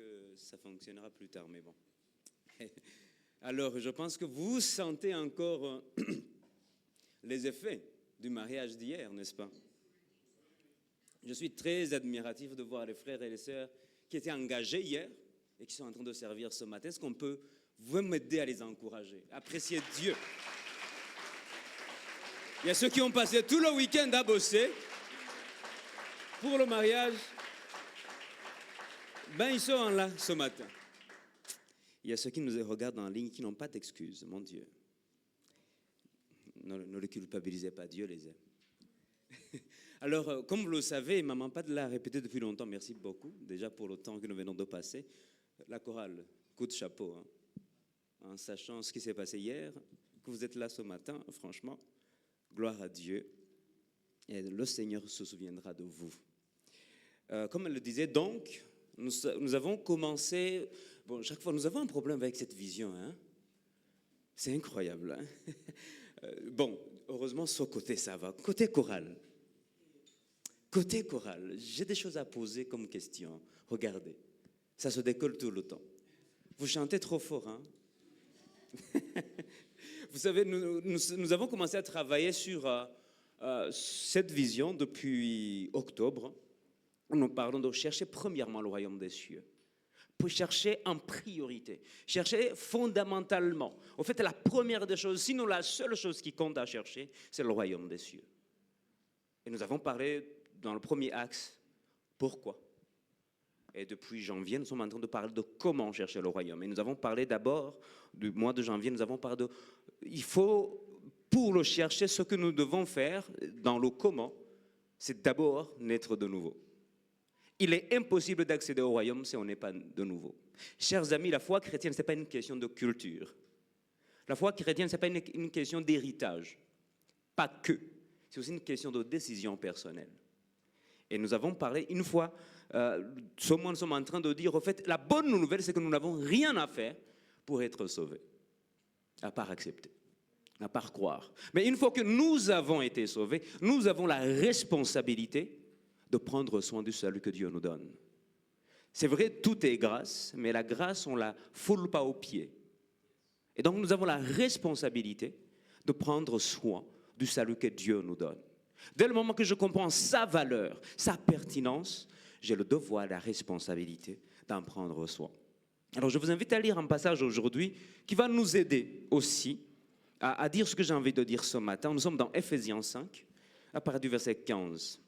que ça fonctionnera plus tard, mais bon. Alors, je pense que vous sentez encore les effets du mariage d'hier, n'est-ce pas? Je suis très admiratif de voir les frères et les sœurs qui étaient engagés hier et qui sont en train de servir ce matin. Est-ce qu'on peut vous m'aider à les encourager? Apprécier Dieu. Il y a ceux qui ont passé tout le week-end à bosser pour le mariage. Ben, ils sont là ce matin. Il y a ceux qui nous regardent en ligne qui n'ont pas d'excuses, mon Dieu. Ne le culpabilisez pas, Dieu les aime. Alors, comme vous le savez, maman Pat l'a répété depuis longtemps, merci beaucoup, déjà pour le temps que nous venons de passer. La chorale, coup de chapeau, hein. En sachant ce qui s'est passé hier, que vous êtes là ce matin, franchement, gloire à Dieu. Et le Seigneur se souviendra de vous. Comme elle le disait, donc, nous avons commencé... Bon, chaque fois, nous avons un problème avec cette vision, hein. C'est incroyable, hein. Bon, heureusement, ce côté, ça va. Côté chorale. Côté chorale, j'ai des choses à poser comme question. Regardez, ça se décolle tout le temps. Vous chantez trop fort, hein. Vous savez, nous avons commencé à travailler sur cette vision depuis octobre. Nous parlons de chercher premièrement le royaume des cieux. Pour chercher en priorité, chercher fondamentalement. En fait, la première des choses, sinon la seule chose qui compte à chercher, c'est le royaume des cieux. Et nous avons parlé dans le premier axe, pourquoi? Et depuis janvier, nous sommes en train de parler de comment chercher le royaume. Et nous avons parlé d'abord, du mois de janvier, nous avons parlé de, il faut, pour le chercher, ce que nous devons faire dans le comment, c'est d'abord naître de nouveau. Il est impossible d'accéder au royaume si on n'est pas de nouveau. Chers amis, la foi chrétienne, ce n'est pas une question de culture. La foi chrétienne, ce n'est pas une question d'héritage. Pas que. C'est aussi une question de décision personnelle. Et nous avons parlé, une fois, ce mois, nous sommes en train de dire, au fait, la bonne nouvelle, c'est que nous n'avons rien à faire pour être sauvés, à part accepter, à part croire. Mais une fois que nous avons été sauvés, nous avons la responsabilité de prendre soin du salut que Dieu nous donne. C'est vrai, tout est grâce, mais la grâce, on ne la foule pas aux pieds. Et donc, nous avons la responsabilité de prendre soin du salut que Dieu nous donne. Dès le moment que je comprends sa valeur, sa pertinence, j'ai le devoir, la responsabilité d'en prendre soin. Alors, je vous invite à lire un passage aujourd'hui qui va nous aider aussi à dire ce que j'ai envie de dire ce matin. Nous sommes dans Ephésiens 5, à partir du verset 15.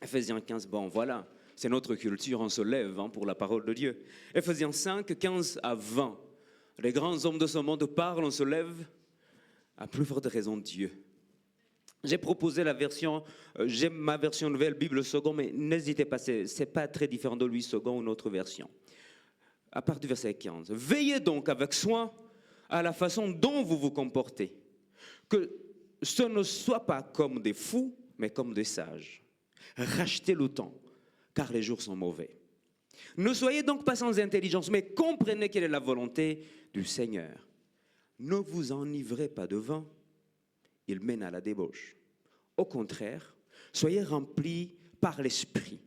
Ephésiens 15, bon voilà, c'est notre culture, on se lève pour la parole de Dieu. Ephésiens 5, 15 à 20. Les grands hommes de ce monde parlent, on se lève, à plus forte raison Dieu. J'ai proposé la version, j'aime ma version nouvelle, Bible seconde, mais n'hésitez pas, c'est pas très différent de Louis second ou notre version. À partir du verset 15. Veillez donc avec soin à la façon dont vous vous comportez. Que ce ne soit pas comme des fous, mais comme des sages. Rachetez le temps, car les jours sont mauvais. Ne soyez donc pas sans intelligence, mais comprenez quelle est la volonté du Seigneur. Ne vous enivrez pas de vin, il mène à la débauche. Au contraire, soyez remplis par l'Esprit.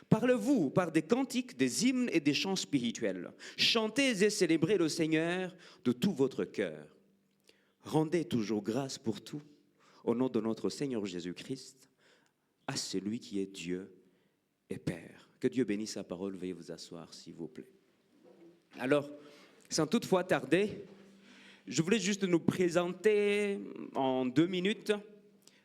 Parlez-vous par des cantiques, des hymnes et des chants spirituels. Chantez et célébrez le Seigneur de tout votre cœur. Rendez toujours grâce pour tout, au nom de notre Seigneur Jésus-Christ, à celui qui est Dieu et Père. Que Dieu bénisse sa parole. Veuillez vous asseoir, s'il vous plaît. Alors, sans toutefois tarder, je voulais juste nous présenter en 2 minutes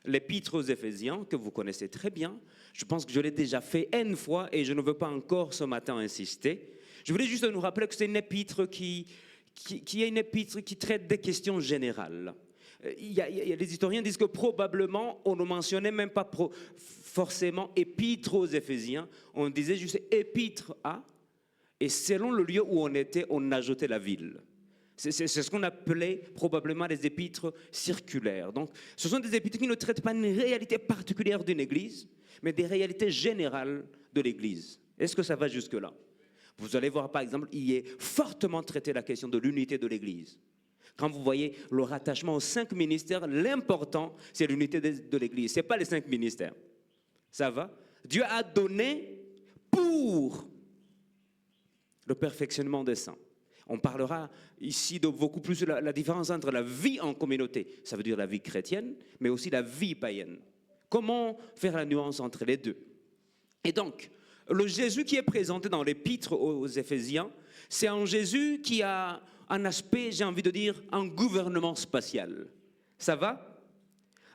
l'épître aux Éphésiens, que vous connaissez très bien. Je pense que je l'ai déjà fait une fois et je ne veux pas encore ce matin insister. Je voulais juste nous rappeler que c'est une épître qui est une épître qui traite des questions générales. Les historiens disent que probablement on ne mentionnait même pas forcément épître aux Éphésiens, on disait juste épître à, et selon le lieu où on était, on ajoutait la ville. C'est ce qu'on appelait probablement les épîtres circulaires. Donc, ce sont des épîtres qui ne traitent pas une réalité particulière d'une église, mais des réalités générales de l'église. Est-ce que ça va jusque-là? Vous allez voir, par exemple, il est fortement traité la question de l'unité de l'église. Quand vous voyez le rattachement aux 5 ministères, l'important, c'est l'unité de l'église. Ce n'est pas les 5 ministères. Ça va? Dieu a donné pour le perfectionnement des saints. On parlera ici de beaucoup plus de la différence entre la vie en communauté, ça veut dire la vie chrétienne, mais aussi la vie païenne. Comment faire la nuance entre les deux? Et donc, le Jésus qui est présenté dans l'épître aux Éphésiens, c'est un Jésus qui a un aspect, j'ai envie de dire, un gouvernement spatial. Ça va?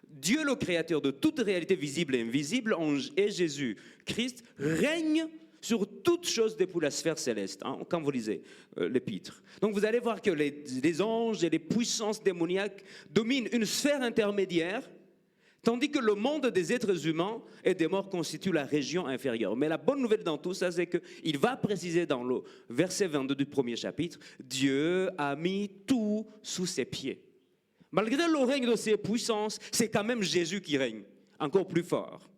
Dieu, le créateur de toute réalité visible et invisible, et Jésus-Christ règne sur toute chose depuis la sphère céleste, hein, quand vous lisez l'épître. Donc vous allez voir que les anges et les puissances démoniaques dominent une sphère intermédiaire, tandis que le monde des êtres humains et des morts constitue la région inférieure. Mais la bonne nouvelle dans tout ça, c'est qu'il va préciser dans le verset 22 du premier chapitre, Dieu a mis tout sous ses pieds. Malgré le règne de ses puissances, c'est quand même Jésus qui règne, encore plus fort.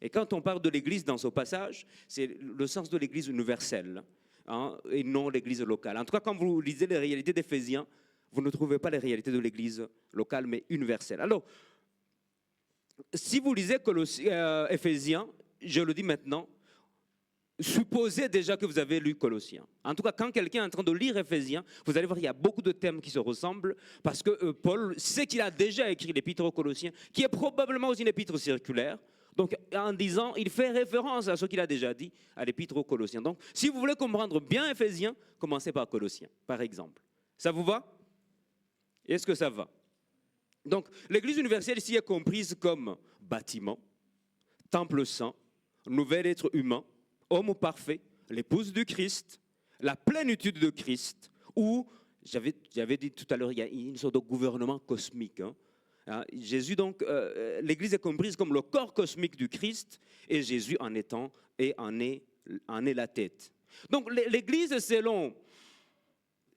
Et quand on parle de l'Église dans ce passage, c'est le sens de l'Église universelle, hein, et non l'Église locale. En tout cas, quand vous lisez les réalités d'Éphésiens, vous ne trouvez pas les réalités de l'Église locale, mais universelle. Alors, si vous lisez Éphésiens, je le dis maintenant, supposez déjà que vous avez lu Colossiens. En tout cas, quand quelqu'un est en train de lire Éphésiens, vous allez voir qu'il y a beaucoup de thèmes qui se ressemblent, parce que Paul sait qu'il a déjà écrit l'épître aux Colossiens, qui est probablement aussi une épître circulaire. Donc, en disant, il fait référence à ce qu'il a déjà dit à l'épître aux Colossiens. Donc, si vous voulez comprendre bien Éphésiens, commencez par Colossiens, par exemple. Ça vous va? Est-ce que ça va? Donc, l'Église universelle ici est comprise comme bâtiment, temple saint, nouvel être humain, homme parfait, l'épouse du Christ, la plénitude de Christ, ou, j'avais dit tout à l'heure, il y a une sorte de gouvernement cosmique. Jésus, donc, l'Église est comprise comme le corps cosmique du Christ, et Jésus en est la tête. Donc, l'Église, selon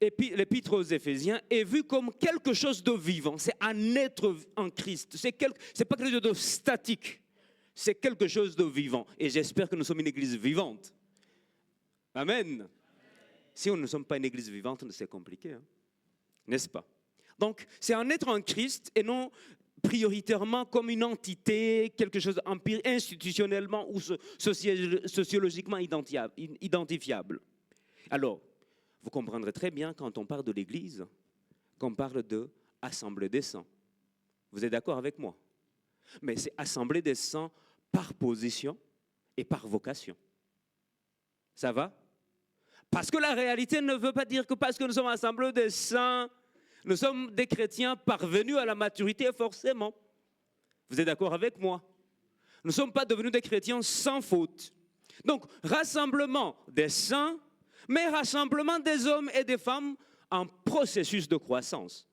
l'épître aux Éphésiens, est vue comme quelque chose de vivant. C'est un être en Christ. C'est pas quelque chose de statique. C'est quelque chose de vivant. Et j'espère que nous sommes une église vivante. Amen. Si on ne sommes pas une église vivante, c'est compliqué, hein? N'est-ce pas? Donc, c'est un être en Christ et non prioritairement comme une entité, quelque chose institutionnellement ou sociologiquement identifiable. Alors, vous comprendrez très bien quand on parle de l'église, qu'on parle de assemblée des saints. Vous êtes d'accord avec moi? Mais c'est assemblée des saints par position et par vocation. Ça va? Parce que la réalité ne veut pas dire que parce que nous sommes assemblés des saints, nous sommes des chrétiens parvenus à la maturité forcément. Vous êtes d'accord avec moi? Nous ne sommes pas devenus des chrétiens sans faute. Donc, rassemblement des saints, mais rassemblement des hommes et des femmes en processus de croissance.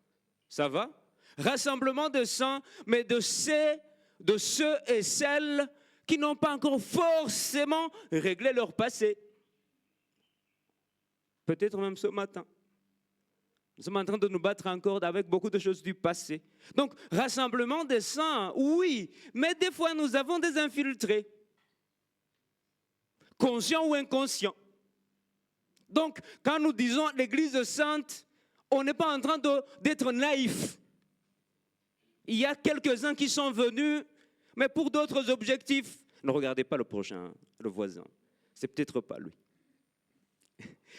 Ça va? Rassemblement des saints, mais de ceux et celles qui n'ont pas encore forcément réglé leur passé. Peut-être même ce matin. Nous sommes en train de nous battre encore avec beaucoup de choses du passé. Donc, rassemblement des saints, oui, mais des fois nous avons des infiltrés, conscients ou inconscients. Donc, quand nous disons l'Église sainte, on n'est pas en train d'être naïf. Il y a quelques-uns qui sont venus, mais pour d'autres objectifs. Ne regardez pas le prochain, le voisin. C'est peut-être pas lui.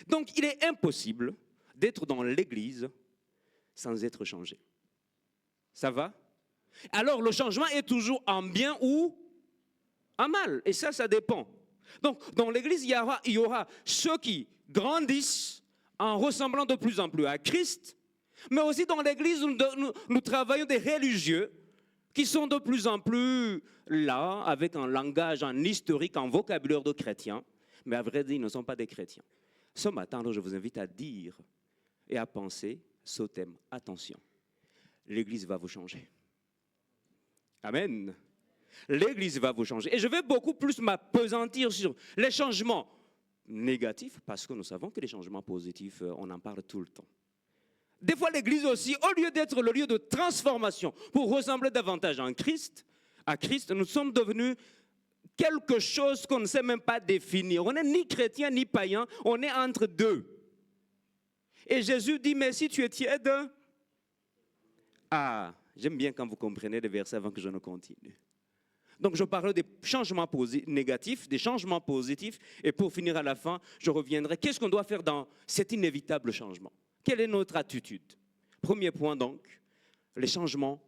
Donc, il est impossible d'être dans l'Église sans être changé. Ça va? Alors, le changement est toujours en bien ou en mal. Et ça dépend. Donc, dans l'Église, il y aura ceux qui grandissent en ressemblant de plus en plus à Christ, mais aussi dans l'Église, nous travaillons des religieux qui sont de plus en plus là, avec un langage, un historique, un vocabulaire de chrétiens, mais à vrai dire, ils ne sont pas des chrétiens. Ce matin, je vous invite à dire et à penser ce thème. Attention, l'Église va vous changer. Amen. L'Église va vous changer. Et je vais beaucoup plus m'appesantir sur les changements négatifs, parce que nous savons que les changements positifs, on en parle tout le temps. Des fois, l'Église aussi, au lieu d'être le lieu de transformation pour ressembler davantage à Christ, nous sommes devenus quelque chose qu'on ne sait même pas définir. On n'est ni chrétien ni païen, on est entre deux. Et Jésus dit, mais si tu es tiède, j'aime bien quand vous comprenez les versets avant que je ne continue. Donc je parle des changements négatifs, des changements positifs. Et pour finir à la fin, je reviendrai. Qu'est-ce qu'on doit faire dans cet inévitable changement? Quelle est notre attitude? Premier point donc, les changements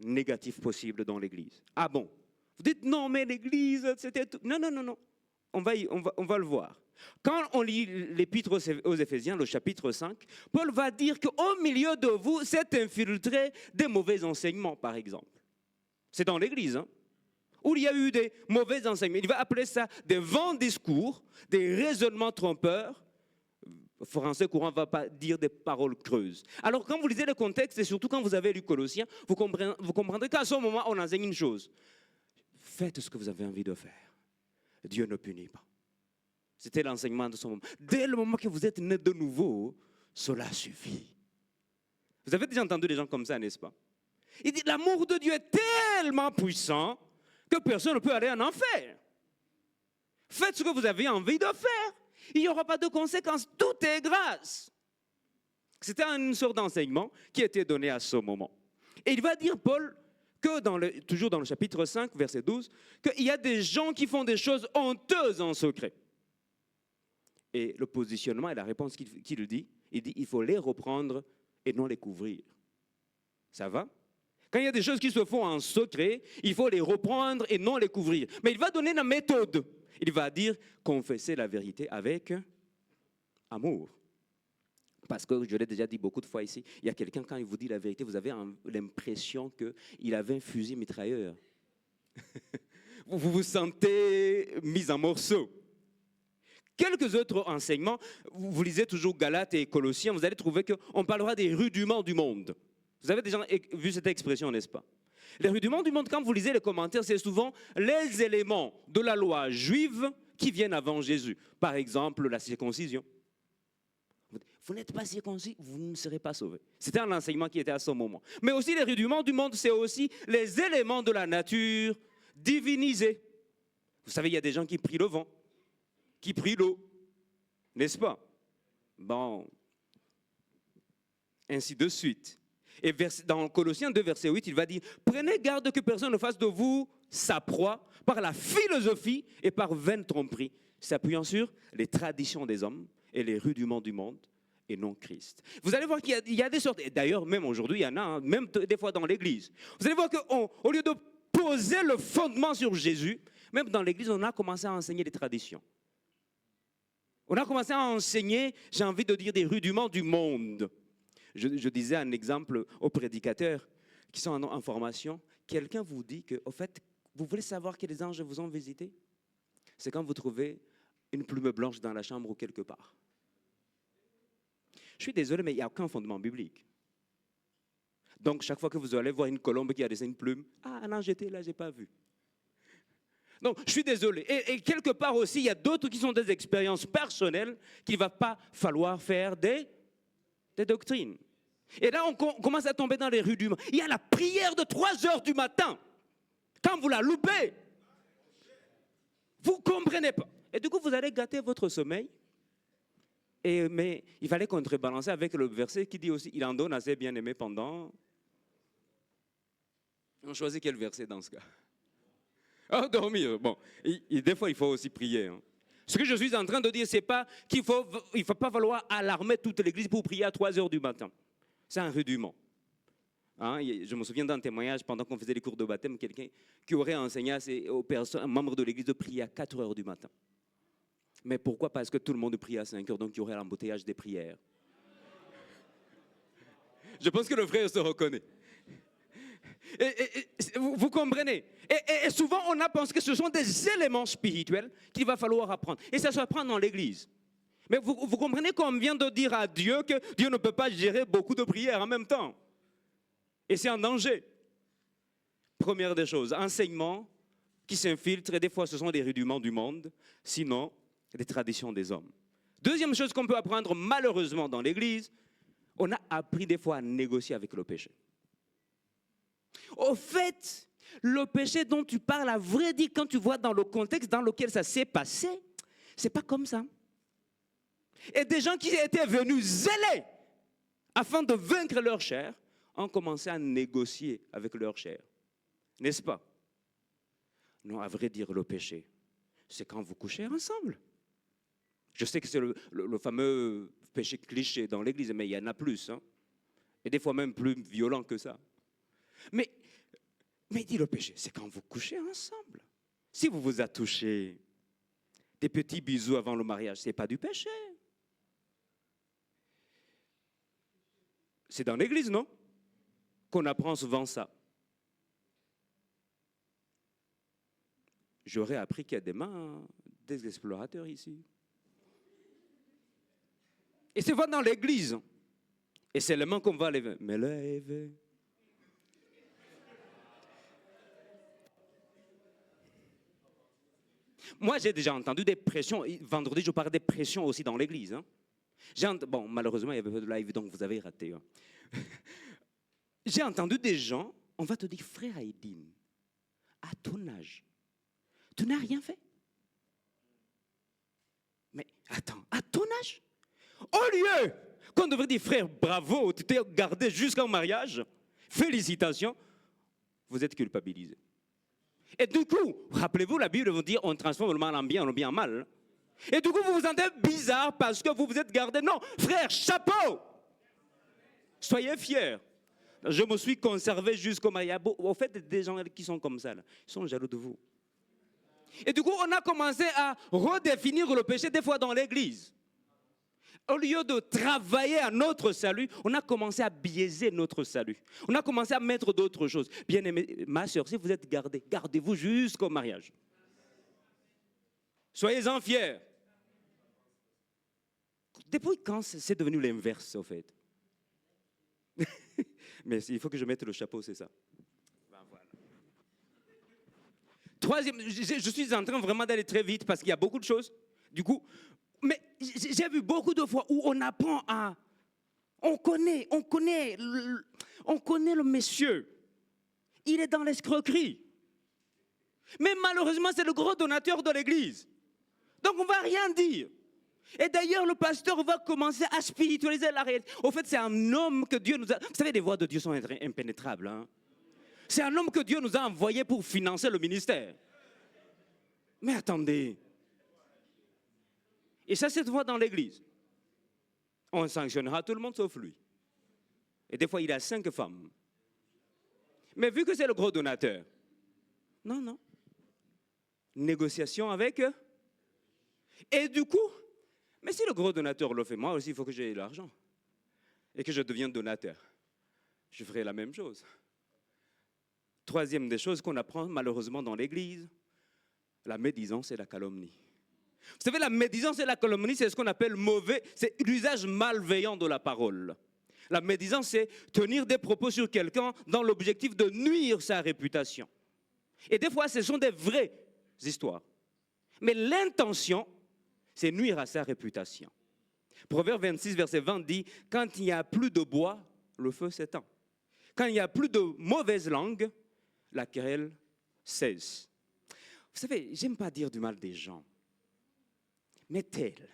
négatifs possibles dans l'Église. Ah bon? Vous dites non, mais l'Église, c'était tout. Non, non, non, non. On va le voir. Quand on lit l'épître aux Éphésiens, le chapitre 5, Paul va dire qu'au milieu de vous s'est infiltré des mauvais enseignements, par exemple. C'est dans l'Église, hein, où il y a eu des mauvais enseignements. Il va appeler ça des vains discours, des raisonnements trompeurs. Le français courant ne va pas dire des paroles creuses. Alors quand vous lisez le contexte, et surtout quand vous avez lu Colossiens, vous comprendrez qu'à ce moment, on enseigne une chose. Faites ce que vous avez envie de faire. Dieu ne punit pas. C'était l'enseignement de ce moment. Dès le moment que vous êtes né de nouveau, cela suffit. Vous avez déjà entendu des gens comme ça, n'est-ce pas? Il dit, l'amour de Dieu est tellement puissant que personne ne peut aller en enfer. Faites ce que vous avez envie de faire. Il n'y aura pas de conséquences. Tout est grâce. C'était une sorte d'enseignement qui était donné à ce moment. Et il va dire, Paul, que toujours dans le chapitre 5, verset 12, qu'il y a des gens qui font des choses honteuses en secret. Et le positionnement et la réponse qu'il dit, il dit, il faut les reprendre et non les couvrir. Ça va? Quand il y a des choses qui se font en secret, il faut les reprendre et non les couvrir. Mais il va donner la méthode. Il va dire, confessez la vérité avec amour. Parce que je l'ai déjà dit beaucoup de fois ici, il y a quelqu'un, quand il vous dit la vérité, vous avez l'impression qu'il avait un fusil mitrailleur. Vous vous sentez mis en morceaux. Quelques autres enseignements, vous lisez toujours Galates et Colossiens, vous allez trouver qu'on parlera des rudiments du monde. Vous avez déjà vu cette expression, n'est-ce pas? Les rudiments du monde, quand vous lisez les commentaires, c'est souvent les éléments de la loi juive qui viennent avant Jésus. Par exemple, la circoncision. Vous n'êtes pas circoncis, vous ne serez pas sauvés. C'était un enseignement qui était à ce moment. Mais aussi les rudiments du monde, c'est aussi les éléments de la nature divinisés. Vous savez, il y a des gens qui prient le vent, qui prient l'eau, n'est-ce pas? Bon, ainsi de suite. Et dans Colossiens 2, verset 8, il va dire, prenez garde que personne ne fasse de vous sa proie par la philosophie et par vaine tromperie, s'appuyant sur les traditions des hommes et les rudiments du monde, et non Christ. Vous allez voir qu'il y a des sortes, et d'ailleurs même aujourd'hui, il y en a, hein, même des fois dans l'église. Vous allez voir qu'au lieu de poser le fondement sur Jésus, même dans l'église, on a commencé à enseigner des traditions. On a commencé à enseigner, j'ai envie de dire, des rudiments du monde. Je disais un exemple aux prédicateurs qui sont en formation. Quelqu'un vous dit que, au fait, vous voulez savoir que les anges vous ont visité? C'est quand vous trouvez une plume blanche dans la chambre ou quelque part. Je suis désolé, mais il n'y a aucun fondement biblique. Donc, chaque fois que vous allez voir une colombe qui a laissé une plume, ah non, j'étais là, je n'ai pas vu. Donc, je suis désolé. Et quelque part aussi, il y a d'autres qui sont des expériences personnelles qu'il ne va pas falloir faire des doctrines. Et là, on commence à tomber dans les rudiments. Il y a la prière de 3 heures du matin. Quand vous la loupez, vous ne comprenez pas. Et du coup, vous allez gâter votre sommeil. Mais il fallait contrebalancer avec le verset qui dit aussi, il en donne à ses bien-aimés pendant... On choisit quel verset dans ce cas? Ah, dormir. Bon, des fois, il faut aussi prier. Hein. Ce que je suis en train de dire, c'est pas qu'il ne faut pas falloir alarmer toute l'église pour prier à 3 heures du matin. C'est un rudiment. Hein, je me souviens d'un témoignage pendant qu'on faisait les cours de baptême, quelqu'un qui aurait enseigné aux membres de l'église de prier à 4 heures du matin. Mais pourquoi? Parce que tout le monde prie à 5 heures, donc il y aurait l'embouteillage des prières. Je pense que le frère se reconnaît. Vous comprenez? Et souvent, on a pensé que ce sont des éléments spirituels qu'il va falloir apprendre. Et ça s'apprend dans l'église. Mais vous comprenez qu'on vient de dire à Dieu que Dieu ne peut pas gérer beaucoup de prières en même temps. Et c'est un danger. Première des choses, enseignement qui s'infiltre, et des fois ce sont des rudiments du monde, sinon des traditions des hommes. Deuxième chose qu'on peut apprendre malheureusement dans l'église, on a appris des fois à négocier avec le péché. Au fait, le péché dont tu parles, à vrai dire, quand tu vois dans le contexte dans lequel ça s'est passé, c'est pas comme ça. Et des gens qui étaient venus zélés afin de vaincre leur chair ont commencé à négocier avec leur chair. N'est-ce pas? Non, à vrai dire, le péché, c'est quand vous couchez ensemble. Je sais que c'est le fameux péché cliché dans l'Église, mais il y en a plus. Hein. Et des fois même plus violent que ça. Mais il dit le péché, c'est quand vous couchez ensemble. Si vous vous attouchez, des petits bisous avant le mariage, ce n'est pas du péché. C'est dans l'Église, non? Qu'on apprend souvent ça. J'aurais appris qu'il y a des mains des explorateurs ici. Et c'est pas dans l'Église. Et c'est les mains qu'on va lever. Mais lève. Moi, j'ai déjà entendu des pressions. Vendredi, je parlais des pressions aussi dans l'Église. Hein. Bon, malheureusement, il y avait pas de live, donc vous avez raté. Hein. J'ai entendu des gens, on va te dire, frère Aïdin, à ton âge, tu n'as rien fait. Mais attends, à ton âge, au lieu qu'on devrait dire, frère, bravo, tu t'es gardé jusqu'au mariage, félicitations, vous êtes culpabilisé. Et du coup, rappelez-vous, la Bible vous dit, on transforme le mal en bien, le bien en mal. Et du coup, vous vous sentez bizarre parce que vous vous êtes gardé. Non, frère, chapeau! Soyez fiers. Je me suis conservé jusqu'au mariage. Au fait, des gens qui sont comme ça, là, ils sont jaloux de vous. Et du coup, on a commencé à redéfinir le péché des fois dans l'église. Au lieu de travailler à notre salut, on a commencé à biaiser notre salut. On a commencé à mettre d'autres choses. Bien aimé, ma soeur, si vous êtes gardée, gardez-vous jusqu'au mariage. Soyez-en fiers. Depuis quand c'est devenu l'inverse, au fait? Mais il faut que je mette le chapeau, c'est ça. Ben, voilà. Troisième, je suis en train vraiment d'aller très vite parce qu'il y a beaucoup de choses. Du coup, mais j'ai vu beaucoup de fois où on apprend à... On connaît le monsieur. Il est dans l'escroquerie. Mais malheureusement, c'est le gros donateur de l'église. Donc on ne va rien dire. Et d'ailleurs, le pasteur va commencer à spiritualiser la réalité. Au fait, c'est un homme que Dieu nous a... Vous savez, les voies de Dieu sont impénétrables. Hein? C'est un homme que Dieu nous a envoyé pour financer le ministère. Mais attendez. Et ça, c'est une voie dans l'église. On sanctionnera tout le monde sauf lui. Et des fois, il a 5 femmes. Mais vu que c'est le gros donateur, non. Négociation avec eux. Et du coup, mais si le gros donateur le fait, moi aussi, il faut que j'ai l'argent. Et que je devienne donateur. Je ferai la même chose. Troisième des choses qu'on apprend malheureusement dans l'église, la médisance et la calomnie. Vous savez, la médisance et la calomnie, c'est ce qu'on appelle mauvais, c'est l'usage malveillant de la parole. La médisance, c'est tenir des propos sur quelqu'un dans l'objectif de nuire sa réputation. Et des fois, ce sont des vraies histoires. Mais l'intention, c'est nuire à sa réputation. Proverbe 26, verset 20 dit, quand il n'y a plus de bois, le feu s'éteint. Quand il n'y a plus de mauvaise langue, la querelle cesse. Vous savez, j'aime pas dire du mal des gens. Mais tel.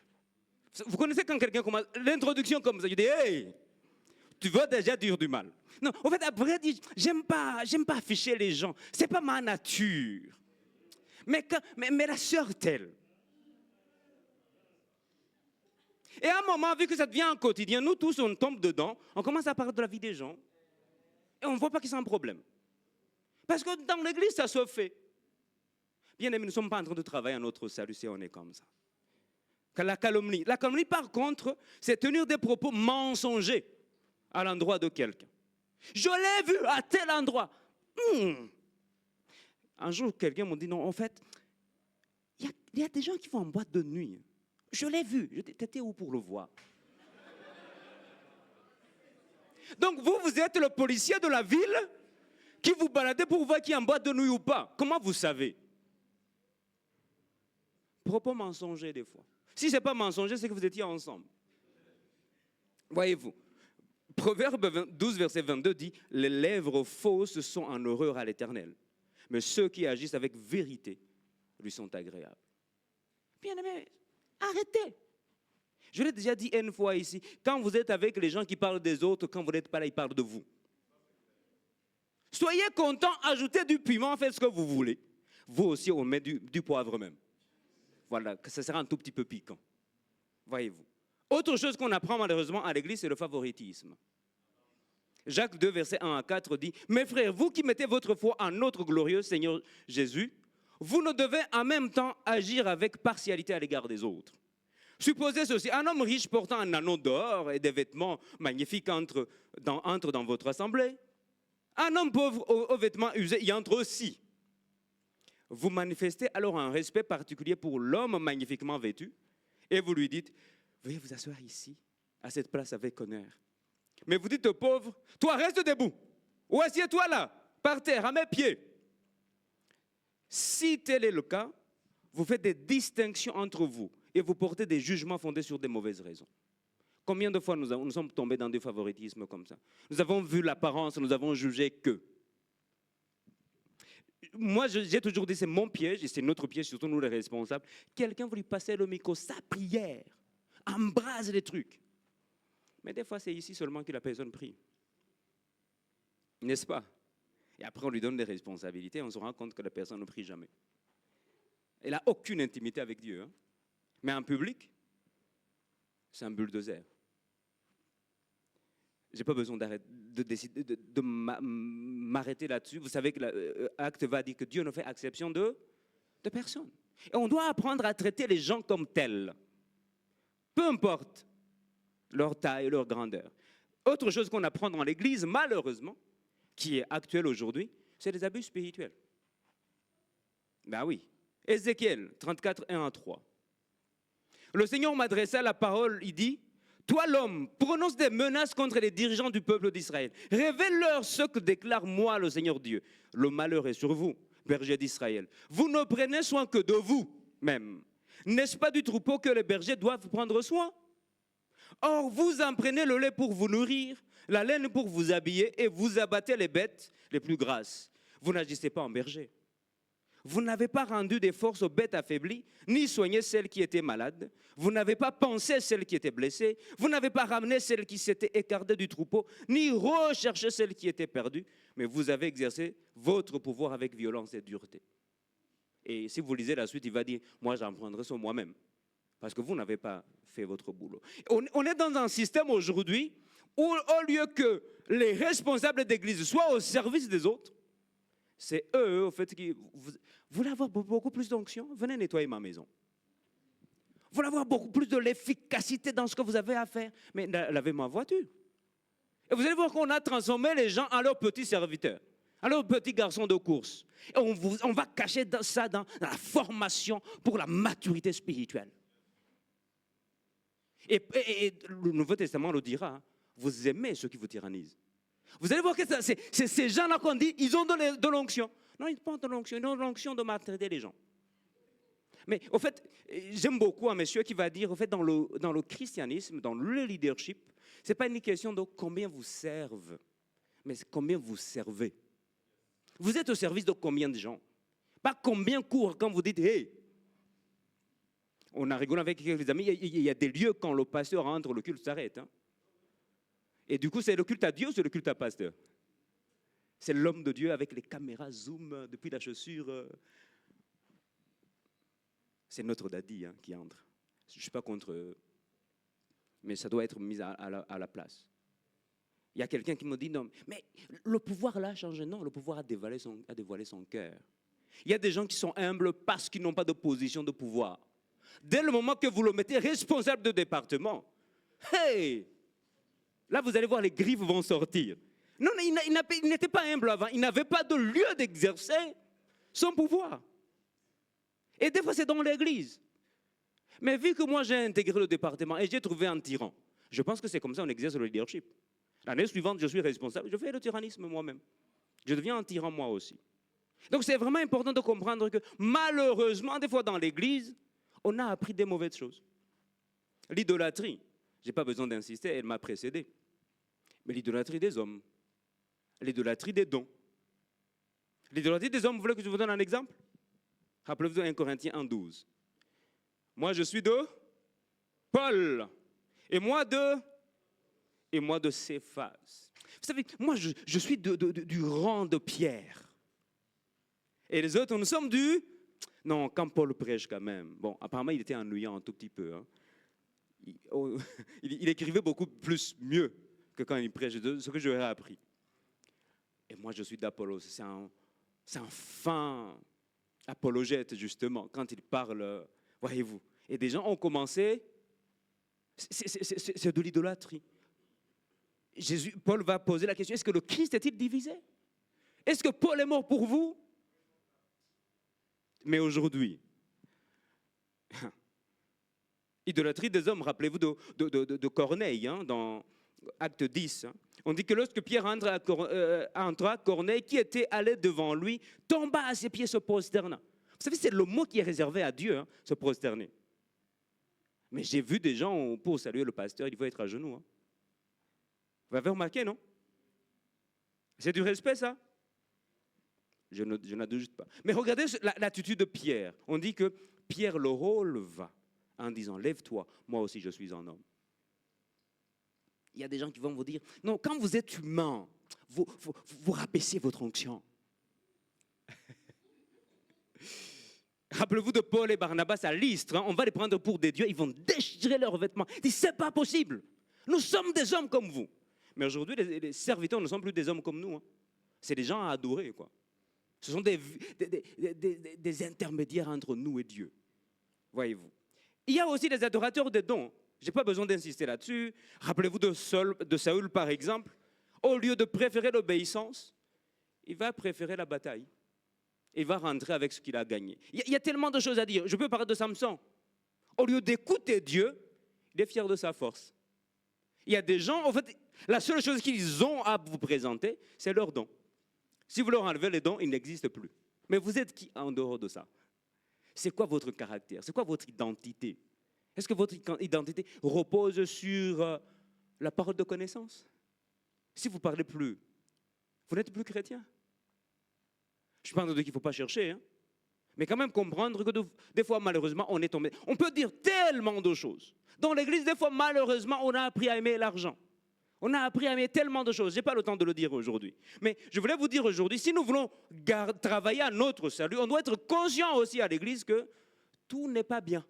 Vous connaissez quand quelqu'un commence l'introduction comme ça, je dis hey, tu veux déjà dire du mal. Non, en fait, après, j'aime pas afficher les gens. C'est pas ma nature. Mais la sœur telle. Et à un moment, vu que ça devient un quotidien, nous tous, on tombe dedans, on commence à parler de la vie des gens. Et on ne voit pas que c'est un problème. Parce que dans l'église, ça se fait. Bien aimé, nous ne sommes pas en train de travailler à notre salut si on est comme ça. La calomnie, par contre, c'est tenir des propos mensongers à l'endroit de quelqu'un. Je l'ai vu à tel endroit. Un jour, quelqu'un m'a dit, non, en fait, il y a des gens qui vont en boîte de nuit. Je l'ai vu. Je dis, t'étais où pour le voir? Donc vous êtes le policier de la ville qui vous baladez pour voir qui est en boîte de nuit ou pas. Comment vous savez? Propos mensongers des fois. Si ce n'est pas mensonger, c'est que vous étiez ensemble. Voyez-vous, Proverbe 12, verset 22 dit, les lèvres fausses sont en horreur à l'Éternel, mais ceux qui agissent avec vérité lui sont agréables. Bien aimé, arrêtez. Je l'ai déjà dit une fois ici, quand vous êtes avec les gens qui parlent des autres, quand vous n'êtes pas là, ils parlent de vous. Soyez content, ajoutez du piment, faites ce que vous voulez. vous aussi, on met du poivre même. Voilà, que ça sera un tout petit peu piquant. Voyez-vous. Autre chose qu'on apprend malheureusement à l'église, c'est le favoritisme. Jacques 2, versets 1 à 4 dit, « Mes frères, vous qui mettez votre foi en notre glorieux Seigneur Jésus, vous ne devez en même temps agir avec partialité à l'égard des autres. Supposez ceci, un homme riche portant un anneau d'or et des vêtements magnifiques entre dans votre assemblée. Un homme pauvre aux vêtements usés y entre aussi. Vous manifestez alors un respect particulier pour l'homme magnifiquement vêtu et vous lui dites, veuillez vous asseoir ici, à cette place avec honneur. Mais vous dites au pauvre, toi reste debout, ou assieds-toi là, par terre, à mes pieds. Si tel est le cas, vous faites des distinctions entre vous et vous portez des jugements fondés sur des mauvaises raisons. Combien de fois nous sommes tombés dans des favoritismes comme ça? Nous avons vu l'apparence, nous avons jugé que. Moi, j'ai toujours dit, c'est mon piège, et c'est notre piège, surtout nous les responsables. Quelqu'un veut lui passer le micro, sa prière, embrase les trucs. Mais des fois, c'est ici seulement que la personne prie. N'est-ce pas? Et après, on lui donne des responsabilités, on se rend compte que la personne ne prie jamais. Elle n'a aucune intimité avec Dieu. Hein? Mais en public, c'est un bulldozer. Je n'ai pas besoin de m'arrêter là-dessus. Vous savez que l'Acte va dire que Dieu ne fait exception de personne. Et on doit apprendre à traiter les gens comme tels. Peu importe leur taille, leur grandeur. Autre chose qu'on apprend dans l'Église, malheureusement, qui est actuelle aujourd'hui, c'est les abus spirituels. Ben oui. Ézéchiel 34, 1 à 3. Le Seigneur m'adressa la parole, il dit, toi l'homme, prononce des menaces contre les dirigeants du peuple d'Israël. Révèle-leur ce que déclare moi le Seigneur Dieu. Le malheur est sur vous, bergers d'Israël. Vous ne prenez soin que de vous-même. N'est-ce pas du troupeau que les bergers doivent prendre soin? Or, vous en prenez le lait pour vous nourrir, la laine pour vous habiller, et vous abattez les bêtes les plus grasses. Vous n'agissez pas en berger. Vous n'avez pas rendu des forces aux bêtes affaiblies, ni soigné celles qui étaient malades. Vous n'avez pas pensé celles qui étaient blessées. Vous n'avez pas ramené celles qui s'étaient écartées du troupeau, ni recherché celles qui étaient perdues. Mais vous avez exercé votre pouvoir avec violence et dureté. Et si vous lisez la suite, il va dire, moi j'en prendrai sur moi-même. Parce que vous n'avez pas fait votre boulot. On est dans un système aujourd'hui où au lieu que les responsables d'église soient au service des autres, c'est eux, au fait, qui... Vous voulez avoir beaucoup plus d'onction? Venez nettoyer ma maison. Vous voulez avoir beaucoup plus de l'efficacité dans ce que vous avez à faire? Mais lavez ma voiture. Et vous allez voir qu'on a transformé les gens en leurs petits serviteurs, en leurs petits garçons de course. Et on va cacher ça dans la formation pour la maturité spirituelle. Et le Nouveau Testament le dira, hein, vous aimez ceux qui vous tyrannisent. Vous allez voir que c'est ces gens-là qu'on dit, ils ont de l'onction. Non, ils n'ont pas de l'onction, ils ont de l'onction de maltraiter les gens. Mais au fait, j'aime beaucoup un monsieur qui va dire, au fait, dans le christianisme, dans le leadership, ce n'est pas une question de combien vous servent, mais c'est combien vous servez. Vous êtes au service de combien de gens? Pas combien courent quand vous dites, hey. On a rigolé avec quelques amis, il y a des lieux quand le pasteur entre, le culte s'arrête. Hein. Et du coup, c'est le culte à Dieu ou c'est le culte à pasteur? C'est l'homme de Dieu avec les caméras zoom depuis la chaussure. C'est notre daddy hein, qui entre. Je ne suis pas contre eux, mais ça doit être mis à la place. Il y a quelqu'un qui me dit, non, mais le pouvoir là a changé. Non, le pouvoir a dévoilé son cœur. Il y a des gens qui sont humbles parce qu'ils n'ont pas de position de pouvoir. Dès le moment que vous le mettez responsable de département, hey! Là, vous allez voir, les griffes vont sortir. Non, il n'était pas humble avant. Il n'avait pas de lieu d'exercer son pouvoir. Et des fois, c'est dans l'église. Mais vu que moi, j'ai intégré le département et j'ai trouvé un tyran, je pense que c'est comme ça qu'on exerce le leadership. L'année suivante, je suis responsable. Je fais le tyrannisme moi-même. Je deviens un tyran moi aussi. Donc, c'est vraiment important de comprendre que malheureusement, des fois dans l'église, on a appris des mauvaises choses. L'idolâtrie, je n'ai pas besoin d'insister, elle m'a précédé. Mais l'idolâtrie des hommes, l'idolâtrie des dons. L'idolâtrie des hommes, vous voulez que je vous donne un exemple? Rappelez-vous 1 Corinthiens 1,12. Moi, je suis de Paul. Et moi de Céphas. Vous savez, moi, je suis du rang de Pierre. Et les autres, nous sommes du... Non, quand Paul prêche quand même. Bon, apparemment, il était ennuyant un tout petit peu. Hein. Il écrivait beaucoup plus mieux que quand il prêche, ce que j'aurais appris. Et moi, je suis d'Apollos. C'est un fin apologète, justement, quand il parle, voyez-vous. Et des gens ont commencé... C'est de l'idolâtrie. Paul va poser la question, est-ce que le Christ est-il divisé? Est-ce que Paul est mort pour vous? Mais aujourd'hui, idolâtrie des hommes, rappelez-vous de Corneille, hein, dans Acte 10. Hein. On dit que lorsque Pierre entra, Corneille, qui était allé devant lui, tomba à ses pieds, se prosterna. Vous savez, c'est le mot qui est réservé à Dieu, hein, se prosterner. Mais j'ai vu des gens, pour saluer le pasteur, il faut être à genoux. Hein. Vous avez remarqué, non? C'est du respect, ça? Je n'adoute pas. Mais regardez l'attitude de Pierre. On dit que Pierre le releva en disant, lève-toi, moi aussi je suis un homme. Il y a des gens qui vont vous dire, non, quand vous êtes humain, vous rabaissez votre onction. Rappelez-vous de Paul et Barnabas à Lystre, hein, on va les prendre pour des dieux, ils vont déchirer leurs vêtements. Ils disent, c'est pas possible, nous sommes des hommes comme vous. Mais aujourd'hui, les serviteurs ne sont plus des hommes comme nous. Hein. C'est des gens à adorer, quoi. Ce sont des intermédiaires entre nous et Dieu. Voyez-vous. Il y a aussi des adorateurs des dons. Je n'ai pas besoin d'insister là-dessus. Rappelez-vous de Saül, par exemple. Au lieu de préférer l'obéissance, il va préférer la bataille. Il va rentrer avec ce qu'il a gagné. Il y a tellement de choses à dire. Je peux parler de Samson. Au lieu d'écouter Dieu, il est fier de sa force. Il y a des gens, en fait, la seule chose qu'ils ont à vous présenter, c'est leurs dons. Si vous leur enlevez les dons, ils n'existent plus. Mais vous êtes qui en dehors de ça? C'est quoi votre caractère? C'est quoi votre identité? Est-ce que votre identité repose sur la parole de connaissance? Si vous ne parlez plus, vous n'êtes plus chrétien. Je pense qu'il ne faut pas chercher, hein. Mais quand même comprendre que des fois, malheureusement, on est tombé. On peut dire tellement de choses. Dans l'église, des fois, malheureusement, on a appris à aimer l'argent. On a appris à aimer tellement de choses. Je n'ai pas le temps de le dire aujourd'hui. Mais je voulais vous dire aujourd'hui, si nous voulons travailler à notre salut, on doit être conscient aussi à l'église que tout n'est pas bien.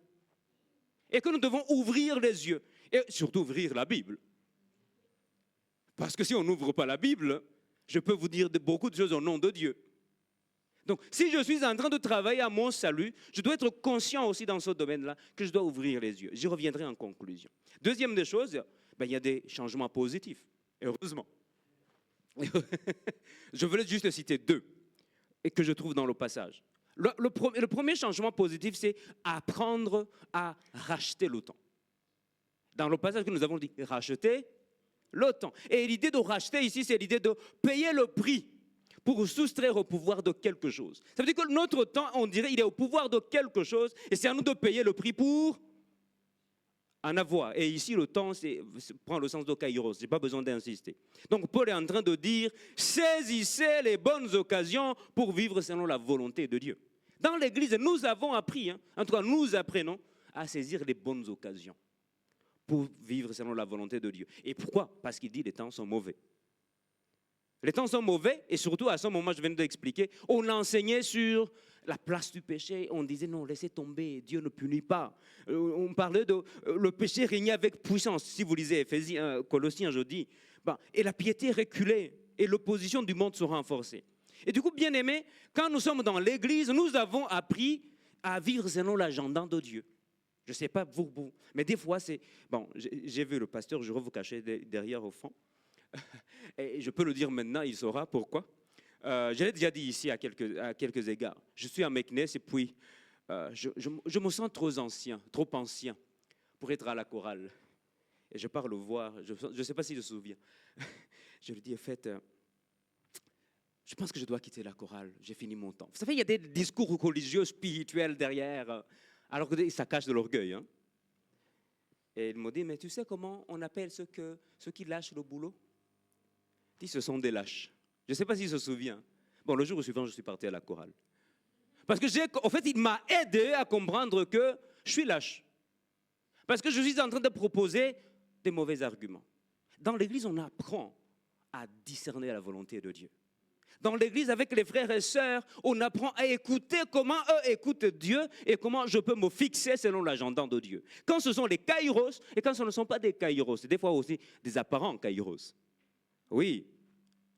Et que nous devons ouvrir les yeux. Et surtout ouvrir la Bible. Parce que si on n'ouvre pas la Bible, je peux vous dire beaucoup de choses au nom de Dieu. Donc, si je suis en train de travailler à mon salut, je dois être conscient aussi dans ce domaine-là que je dois ouvrir les yeux. J'y reviendrai en conclusion. Deuxième des choses, il y a des changements positifs, heureusement. Je voulais juste citer deux et que je trouve dans le passage. Le premier changement positif, c'est apprendre à racheter le temps. Dans le passage que nous avons dit, racheter le temps. Et l'idée de racheter ici, c'est l'idée de payer le prix pour soustraire au pouvoir de quelque chose. Ça veut dire que notre temps, on dirait, il est au pouvoir de quelque chose et c'est à nous de payer le prix pour en avoir. Et ici, le temps prend le sens de kairos. Je n'ai pas besoin d'insister. Donc, Paul est en train de dire, saisissez les bonnes occasions pour vivre selon la volonté de Dieu. Dans l'Église, nous avons appris, en tout cas, nous apprenons à saisir les bonnes occasions pour vivre selon la volonté de Dieu. Et pourquoi? Parce qu'il dit les temps sont mauvais. Les temps sont mauvais et surtout à ce moment, je viens d'expliquer, on enseignait sur la place du péché. On disait non, laissez tomber, Dieu ne punit pas. On parlait de le péché régnait avec puissance. Si vous lisez Colossiens, je dis, et la piété reculait et l'opposition du monde se renforçait. Et du coup, bien aimés, quand nous sommes dans l'église, nous avons appris à vivre selon l'agenda de Dieu. Je ne sais pas vous, mais des fois, c'est... Bon, j'ai vu le pasteur, je vais vous cacher derrière au fond. Et je peux le dire maintenant, il saura pourquoi. Je l'ai déjà dit ici à quelques égards. Je suis à Meknes et puis je me sens trop ancien pour être à la chorale. Et je pars le voir, je ne sais pas s'il se souvient. Je lui dis, en fait, je pense que je dois quitter la chorale, j'ai fini mon temps. Vous savez, il y a des discours religieux, spirituels derrière, alors que ça cache de l'orgueil. Hein. Et il m'a dit, mais tu sais comment on appelle ceux qui lâchent le boulot? Il dit, ce sont des lâches. Je ne sais pas s'il se souvient. Bon, le jour suivant, je suis parti à la chorale. Parce que, en fait, il m'a aidé à comprendre que je suis lâche. Parce que je suis en train de proposer des mauvais arguments. Dans l'église, on apprend à discerner la volonté de Dieu. Dans l'église, avec les frères et sœurs, on apprend à écouter comment eux écoutent Dieu et comment je peux me fixer selon l'agenda de Dieu. Quand ce sont les kairos et quand ce ne sont pas des kairos, des fois aussi des apparents kairos. Oui,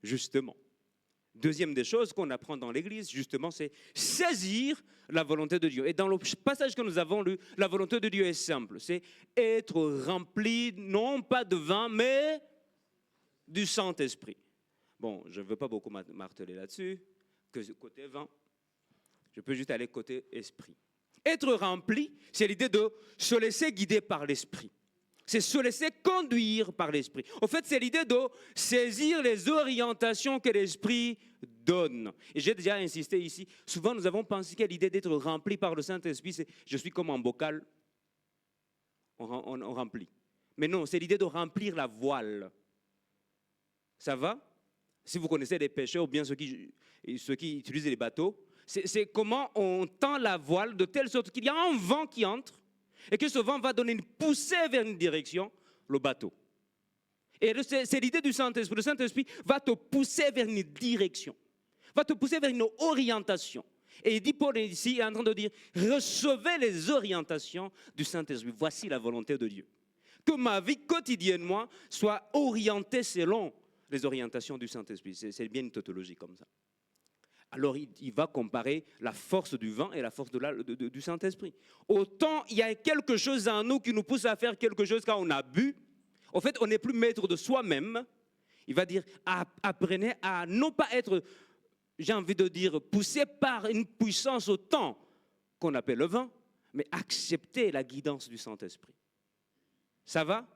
justement. Deuxième des choses qu'on apprend dans l'église, justement, c'est saisir la volonté de Dieu. Et dans le passage que nous avons lu, la volonté de Dieu est simple. C'est être rempli, non pas de vin, mais du Saint-Esprit. Bon, je ne veux pas beaucoup marteler là-dessus, que côté vin, je peux juste aller côté esprit. Être rempli, c'est l'idée de se laisser guider par l'esprit. C'est se laisser conduire par l'esprit. En fait, c'est l'idée de saisir les orientations que l'esprit donne. Et j'ai déjà insisté ici, souvent nous avons pensé que l'idée d'être rempli par le Saint-Esprit, c'est je suis comme un bocal, on remplit. Mais non, c'est l'idée de remplir la voile. Ça va? Si vous connaissez les pêcheurs ou bien ceux qui utilisent les bateaux, c'est comment on tend la voile de telle sorte qu'il y a un vent qui entre et que ce vent va donner une poussée vers une direction, le bateau. Et c'est l'idée du Saint-Esprit. Le Saint-Esprit va te pousser vers une direction, va te pousser vers une orientation. Et il dit, Paul ici, il est en train de dire, recevez les orientations du Saint-Esprit. Voici la volonté de Dieu. Que ma vie quotidiennement soit orientée selon les orientations du Saint-Esprit. C'est bien une tautologie comme ça. Alors il va comparer la force du vent et la force du Saint-Esprit. Autant il y a quelque chose en nous qui nous pousse à faire quelque chose quand on a bu. En fait, on n'est plus maître de soi-même. Il va dire, apprenez à non pas être, j'ai envie de dire, poussé par une puissance autant qu'on appelle le vent, mais accepter la guidance du Saint-Esprit. Ça va?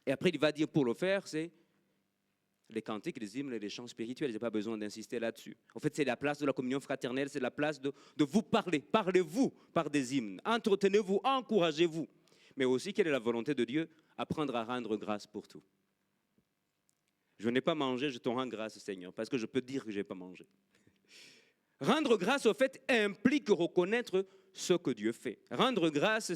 Et après, il va dire pour le faire, c'est les cantiques, les hymnes et les chants spirituels. Je n'ai pas besoin d'insister là-dessus. En fait, c'est la place de la communion fraternelle, c'est la place de vous parler. Parlez-vous par des hymnes. Entretenez-vous, encouragez-vous. Mais aussi, quelle est la volonté de Dieu? Apprendre à rendre grâce pour tout. Je n'ai pas mangé, je te rends grâce, Seigneur, parce que je peux dire que je n'ai pas mangé. Rendre grâce, au fait, implique reconnaître ce que Dieu fait. Rendre grâce,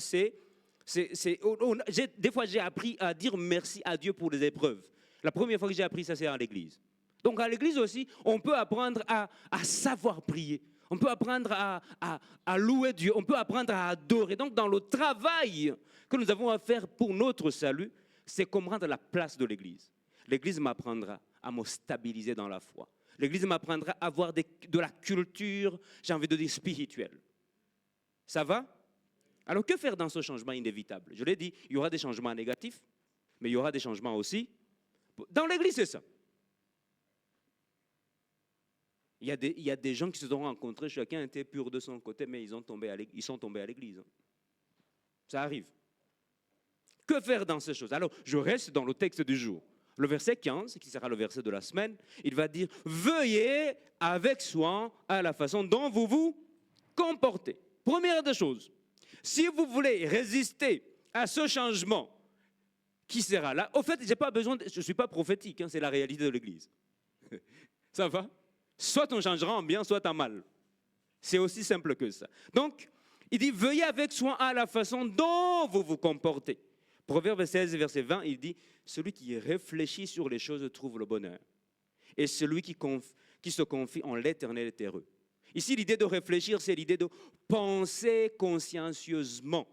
des fois, j'ai appris à dire merci à Dieu pour les épreuves. La première fois que j'ai appris ça, c'est à l'église. Donc à l'église aussi, on peut apprendre à savoir prier. On peut apprendre à louer Dieu. On peut apprendre à adorer. Donc dans le travail que nous avons à faire pour notre salut, c'est comprendre la place de l'église. L'église m'apprendra à me stabiliser dans la foi. L'église m'apprendra à avoir de la culture, j'ai envie de dire, spirituelle. Ça va? Alors que faire dans ce changement inévitable? Je l'ai dit, il y aura des changements négatifs, mais il y aura des changements aussi. Dans l'église, c'est ça. Il y a des gens qui se sont rencontrés, chacun était pur de son côté, mais ils sont tombés à l'église. Ça arrive. Que faire dans ces choses? Alors, je reste dans le texte du jour. Le verset 15, qui sera le verset de la semaine, il va dire « Veuillez avec soin à la façon dont vous vous comportez. » Première des choses, si vous voulez résister à ce changement qui sera là, au fait, je ne suis pas prophétique, c'est la réalité de l'Église. Ça va? Soit on changera en bien, soit en mal. C'est aussi simple que ça. Donc, il dit, veuillez avec soin à la façon dont vous vous comportez. Proverbe 16, verset 20, il dit, celui qui réfléchit sur les choses trouve le bonheur. Et celui qui se confie en l'Éternel est heureux. Ici, l'idée de réfléchir, c'est l'idée de penser consciencieusement.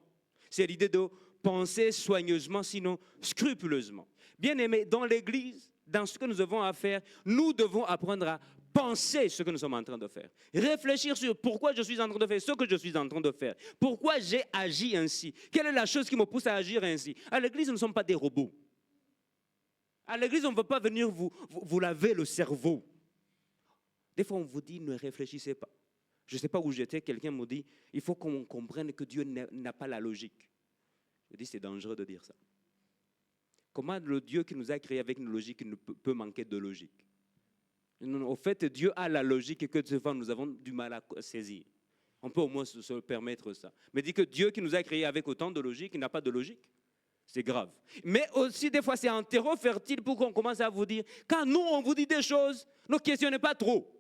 C'est l'idée de penser soigneusement, sinon scrupuleusement. Bien aimé, dans l'Église, dans ce que nous avons à faire, nous devons apprendre à penser ce que nous sommes en train de faire. Réfléchir sur pourquoi je suis en train de faire ce que je suis en train de faire. Pourquoi j'ai agi ainsi. Quelle est la chose qui me pousse à agir ainsi. À l'Église, nous ne sommes pas des robots. À l'Église, on ne va pas venir vous laver le cerveau. Des fois, on vous dit, ne réfléchissez pas. Je ne sais pas où j'étais, quelqu'un me dit, il faut qu'on comprenne que Dieu n'a pas la logique. Je dis, c'est dangereux de dire ça. Comment le Dieu qui nous a créés avec une logique ne peut manquer de logique? Au fait, Dieu a la logique et que des fois, nous avons du mal à saisir. On peut au moins se permettre ça. Mais dit que Dieu qui nous a créés avec autant de logique, il n'a pas de logique. C'est grave. Mais aussi, des fois, c'est un terreau fertile pour qu'on commence à vous dire, quand nous, on vous dit des choses, ne questionnez pas trop.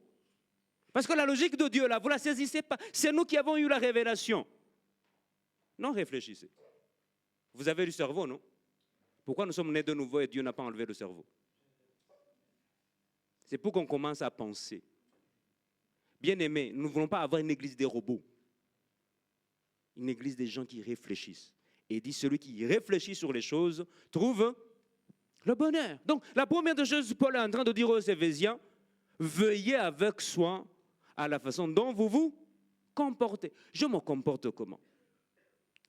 Parce que la logique de Dieu, là, vous ne la saisissez pas. C'est nous qui avons eu la révélation. Non, réfléchissez. Vous avez du cerveau, non? Pourquoi nous sommes nés de nouveau et Dieu n'a pas enlevé le cerveau? C'est pour qu'on commence à penser. Bien-aimés, nous ne voulons pas avoir une église des robots. Une église des gens qui réfléchissent. Et il dit, celui qui réfléchit sur les choses trouve le bonheur. Donc, la première des choses, Paul est en train de dire aux Éphésiens, veillez avec soin à la façon dont vous vous comportez. Je me comporte comment?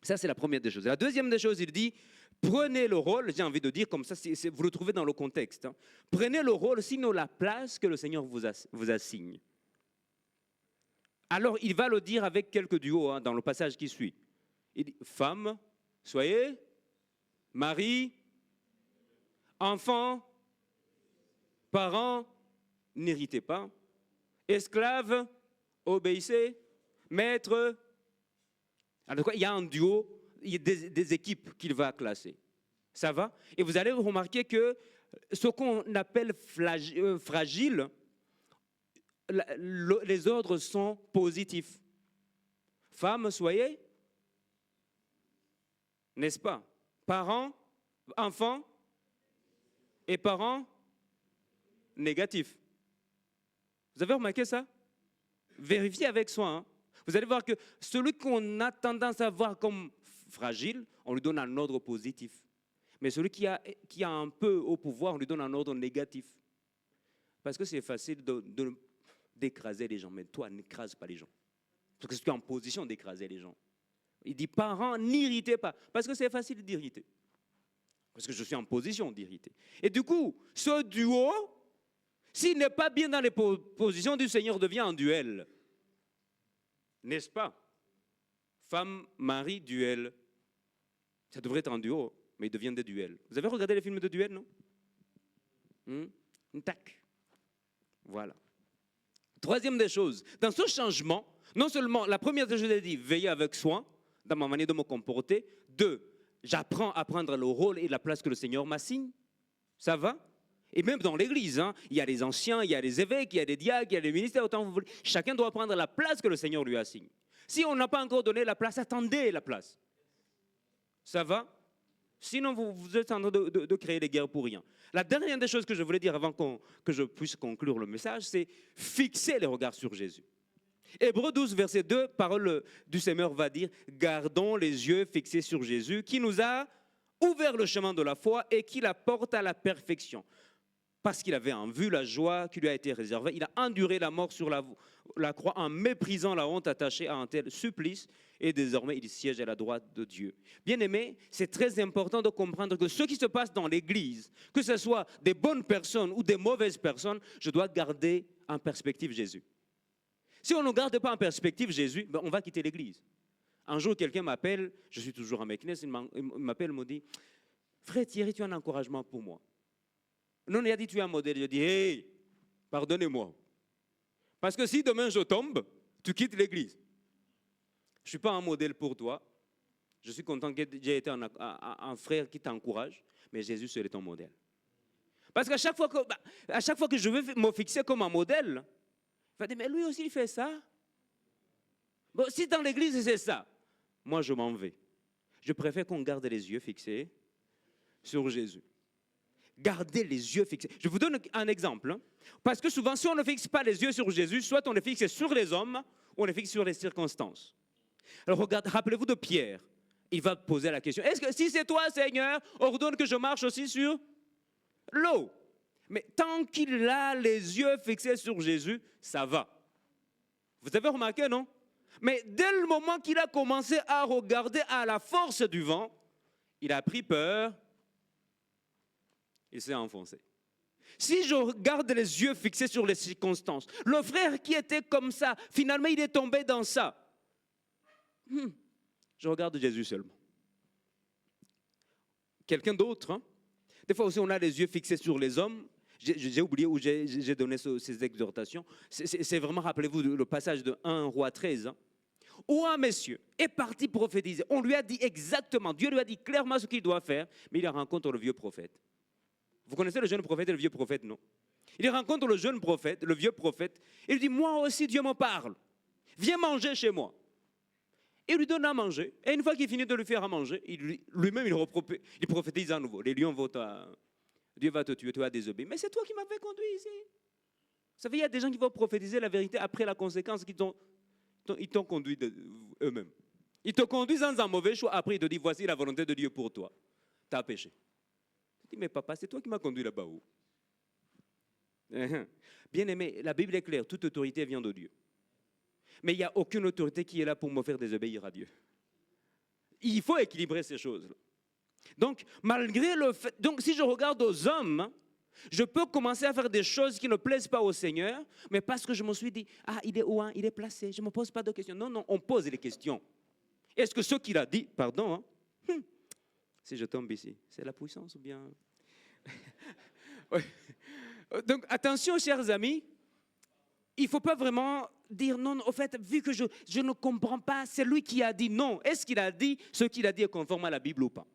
Ça, c'est la première des choses. La deuxième des choses, il dit, prenez le rôle, j'ai envie de dire comme ça, vous le trouvez dans le contexte. Hein. Prenez le rôle, sinon la place que le Seigneur vous assigne. Alors, il va le dire avec quelques duos hein, dans le passage qui suit. Il dit, femmes, soyez, mari, enfants, parents, n'irritez pas, esclaves, obéissez, maîtres. Alors, il y a un duo, il y a des équipes qu'il va classer. Ça va? Et vous allez remarquer que ce qu'on appelle fragile, les ordres sont positifs. Femmes, soyez, n'est-ce pas? Parents, enfants et parents négatifs. Vous avez remarqué ça? Vérifiez avec soi. Hein? Vous allez voir que celui qu'on a tendance à voir comme fragile, on lui donne un ordre positif. Mais celui qui a un peu au pouvoir, on lui donne un ordre négatif. Parce que c'est facile d'écraser les gens. Mais toi, n'écrase pas les gens. Parce que tu es en position d'écraser les gens. Il dit, parents, n'irritez pas. Parce que c'est facile d'irriter. Parce que je suis en position d'irriter. Et du coup, ce duo, s'il n'est pas bien dans les positions du Seigneur, devient un duel. N'est-ce pas? Femme, mari, duel. Ça devrait être un duo, mais il devient des duels. Vous avez regardé les films de duel, non? Tac. Voilà. Troisième des choses, dans ce changement, non seulement, la première des choses, je dit, veiller avec soin dans ma manière de me comporter. 2, j'apprends à prendre le rôle et la place que le Seigneur m'assigne. Ça va? Et même dans l'église, hein, il y a les anciens, il y a les évêques, il y a les diacres, il y a les ministères, autant vous voulez. Chacun doit prendre la place que le Seigneur lui assigne. Si on n'a pas encore donné la place, attendez la place. Ça va? Sinon, vous êtes en train de créer des guerres pour rien. La dernière des choses que je voulais dire avant que je puisse conclure le message, c'est fixer les regards sur Jésus. Hébreux 12, verset 2, parole du Seigneur va dire, gardons les yeux fixés sur Jésus qui nous a ouvert le chemin de la foi et qui la porte à la perfection. Parce qu'il avait en vue la joie qui lui a été réservée, il a enduré la mort sur la croix en méprisant la honte attachée à un tel supplice et désormais il siège à la droite de Dieu. Bien-aimés, c'est très important de comprendre que ce qui se passe dans l'Église, que ce soit des bonnes personnes ou des mauvaises personnes, je dois garder en perspective Jésus. Si on ne garde pas en perspective Jésus, ben on va quitter l'Église. Un jour, quelqu'un m'appelle, je suis toujours à Meknes, il m'appelle, il me dit, frère Thierry, tu as un encouragement pour moi. Non, il a dit, tu es un modèle. Je dis, hey, pardonnez-moi. Parce que si demain je tombe, tu quittes l'église. Je ne suis pas un modèle pour toi. Je suis content que j'ai été un frère qui t'encourage, mais Jésus serait ton modèle. Parce qu'à chaque fois que je veux me fixer comme un modèle, il va dire, mais lui aussi il fait ça. Bon, si dans l'église c'est ça, moi je m'en vais. Je préfère qu'on garde les yeux fixés sur Jésus. Gardez les yeux fixés. Je vous donne un exemple. Hein. Parce que souvent, si on ne fixe pas les yeux sur Jésus, soit on est fixé sur les hommes, ou on est fixé sur les circonstances. Alors rappelez-vous de Pierre. Il va poser la question. Est-ce que si c'est toi, Seigneur, ordonne que je marche aussi sur l'eau? Mais tant qu'il a les yeux fixés sur Jésus, ça va. Vous avez remarqué, non? Mais dès le moment qu'il a commencé à regarder à la force du vent, il a pris peur. Il s'est enfoncé. Si je garde les yeux fixés sur les circonstances, le frère qui était comme ça, finalement il est tombé dans ça. Je regarde Jésus seulement. Quelqu'un d'autre, hein? Des fois aussi on a les yeux fixés sur les hommes. J'ai oublié où j'ai donné ces exhortations. C'est vraiment, rappelez-vous, le passage de 1 Roi 13. Hein? Où un monsieur est parti prophétiser. On lui a dit exactement, Dieu lui a dit clairement ce qu'il doit faire, mais il rencontre le vieux prophète. Vous connaissez le jeune prophète et le vieux prophète, non? Il rencontre le jeune prophète, le vieux prophète, et il dit, moi aussi Dieu me parle, viens manger chez moi. Il lui donne à manger, et une fois qu'il finit de lui faire à manger, lui-même il prophétise à nouveau. Les lions vont Dieu va te tuer, tu as désobéi. Mais c'est toi qui m'avais conduit ici. savez, il y a des gens qui vont prophétiser la vérité après la conséquence ils t'ont conduit eux-mêmes. Ils te conduisent dans un mauvais choix, après ils te disent, voici la volonté de Dieu pour toi. Tu as péché. Tu dis, mais papa, c'est toi qui m'as conduit là-bas où? Bien aimé, la Bible est claire, toute autorité vient de Dieu. Mais il n'y a aucune autorité qui est là pour me faire désobéir à Dieu. Il faut équilibrer ces choses-là. Donc, malgré le fait, donc si je regarde aux hommes, je peux commencer à faire des choses qui ne plaisent pas au Seigneur, mais parce que je me suis dit, ah, il est où, hein? Il est placé, je ne me pose pas de questions. Non, non, on pose les questions. Est-ce que ce qu'il a dit, pardon, hein, si je tombe ici, c'est la puissance ou bien... Ouais. Donc, attention, chers amis, il ne faut pas vraiment dire non, au fait, vu que je ne comprends pas, c'est lui qui a dit non. Est-ce qu'il a dit ce qu'il a dit est conforme à la Bible ou pas?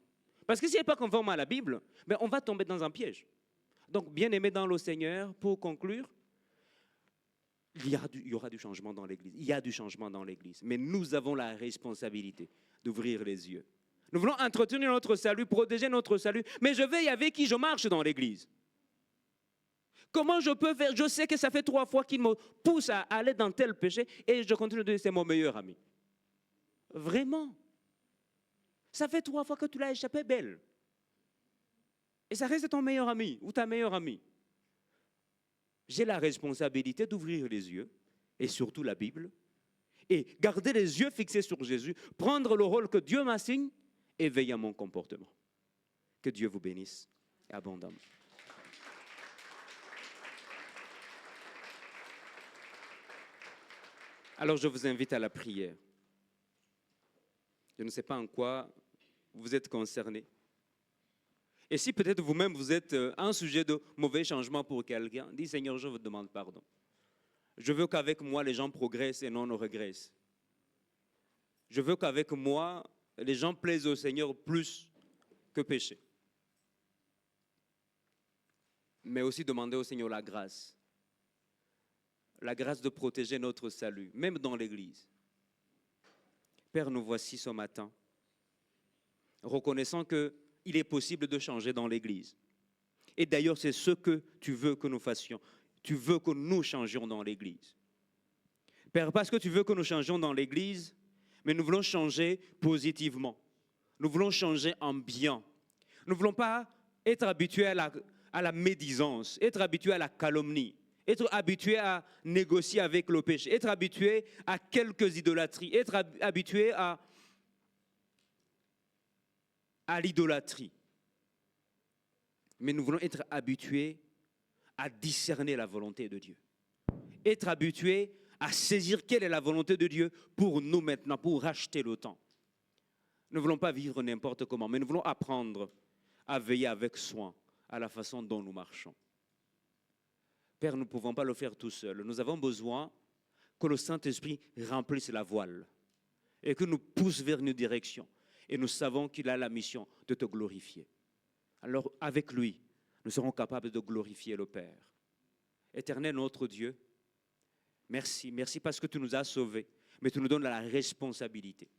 Parce que s'il n'est pas conforme à la Bible, ben on va tomber dans un piège. Donc, bien aimé dans le Seigneur, pour conclure, il y aura du changement dans l'Église. Il y a du changement dans l'Église. Mais nous avons la responsabilité d'ouvrir les yeux. Nous voulons entretenir notre salut, protéger notre salut, mais je veille avec qui je marche dans l'Église. Comment je peux faire? Je sais que ça fait 3 fois qu'il me pousse à aller dans tel péché et je continue de dire c'est mon meilleur ami. Vraiment. Ça fait 3 fois que tu l'as échappé belle. Et ça reste ton meilleur ami ou ta meilleure amie. J'ai la responsabilité d'ouvrir les yeux, et surtout la Bible, et garder les yeux fixés sur Jésus, prendre le rôle que Dieu m'assigne et veiller à mon comportement. Que Dieu vous bénisse abondamment. Alors je vous invite à la prière. Je ne sais pas en quoi vous êtes concernés. Et si peut-être vous-même vous êtes un sujet de mauvais changement pour quelqu'un, dis Seigneur, je vous demande pardon. Je veux qu'avec moi les gens progressent et non ne régressent. Je veux qu'avec moi les gens plaisent au Seigneur plus que pécher. Mais aussi demander au Seigneur la grâce de protéger notre salut, même dans l'Église. Père, nous voici ce matin, reconnaissant qu'il est possible de changer dans l'Église. Et d'ailleurs, c'est ce que tu veux que nous fassions. Tu veux que nous changions dans l'Église. Père, parce que tu veux que nous changions dans l'Église, mais nous voulons changer positivement. Nous voulons changer en bien. Nous ne voulons pas être habitués à la médisance, être habitués à la calomnie, être habitués à négocier avec le péché, être habitués à quelques idolâtries, être habitués à l'idolâtrie. Mais nous voulons être habitués à discerner la volonté de Dieu. Être habitués à saisir quelle est la volonté de Dieu pour nous maintenant, pour racheter le temps. Nous ne voulons pas vivre n'importe comment, mais nous voulons apprendre à veiller avec soin à la façon dont nous marchons. Père, nous ne pouvons pas le faire tout seul. Nous avons besoin que le Saint-Esprit remplisse la voile et que nous pousse vers une direction. Et nous savons qu'il a la mission de te glorifier. Alors, avec lui, nous serons capables de glorifier le Père. Éternel notre Dieu, merci. Merci parce que tu nous as sauvés, mais tu nous donnes la responsabilité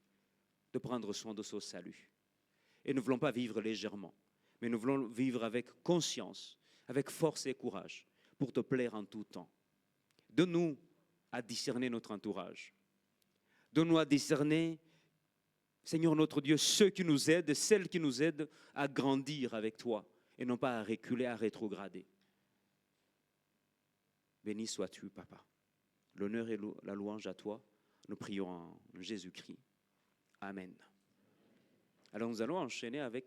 de prendre soin de ce salut. Et nous ne voulons pas vivre légèrement, mais nous voulons vivre avec conscience, avec force et courage, pour te plaire en tout temps. Donne-nous à discerner notre entourage. Donne-nous à discerner, Seigneur notre Dieu, ceux qui nous aident, celles qui nous aident à grandir avec toi et non pas à reculer, à rétrograder. Béni sois-tu, Papa. L'honneur et la louange à toi. Nous prions en Jésus-Christ. Amen. Alors nous allons enchaîner avec